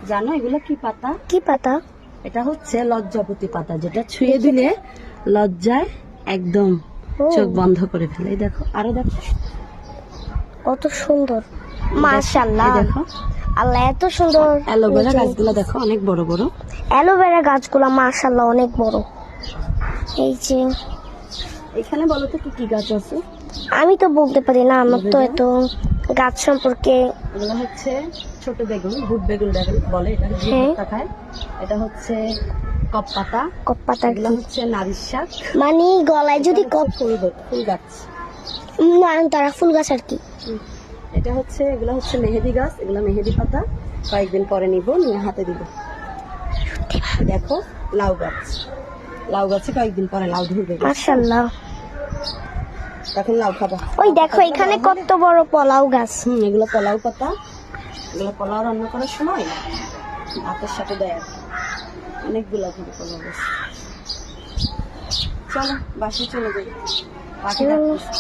জানো এগুলো কি পাতা? কি পাতা? এটা হচ্ছে লজ্জাপতি পাতা, যেটা ছুঁয়ে দিলে লজ্জায় একদম ও। চোখ বন্ধ করে ফেলে। এই দেখো, আরো দেখো, কত সুন্দর, মাশাআল্লাহ। এই দেখো আল্লাহ এত সুন্দর। অ্যালোভেরা গাছগুলো দেখো, অনেক বড় বড়। অ্যালোভেরা গাছগুলো মাশাআল্লাহ অনেক বড়। এই যে এখানে বলো তো কি কি গাছ আছে? আমি তো বলতে পারি না, আমার তো এত গাছ সম্পর্কে। এগুলো হচ্ছে ছোট বেগুন, ভুট বেগুন বলে, এটা হ্যাঁ। ভুট্টা খায়। এটা হচ্ছে কপ পাতা, কপ পাতা এগুলো কি? হচ্ছে নারিশ শাক। মানে গলায় যদি এটা হচ্ছে ফুল গাছ। তারা ফুল গাছ আর কি। এটা হচ্ছে, এগুলো হচ্ছে মেহেদি গাছ, এগুলো মেহেদি পাতা। কয়েকদিন পরে নিব, নিয়ে হাতে দিব। দেখো লাউ গাছ, লাউ গাছে কয়েকদিন পরে লাউ ধরবে, মাশাআল্লাহ। তখন লাউ খাবা। ওই দেখো এখানে কত বড় পলাও গাছ। এগুলো পোলাও পাতা, এগুলো পোলাও রান্না করার সময় ভাতের সাথে দেয় আর কি। অনেকগুলো ধরে পোলাও গাছ। চলো বাসে চলে যাই, পাখি ডাকতেছে।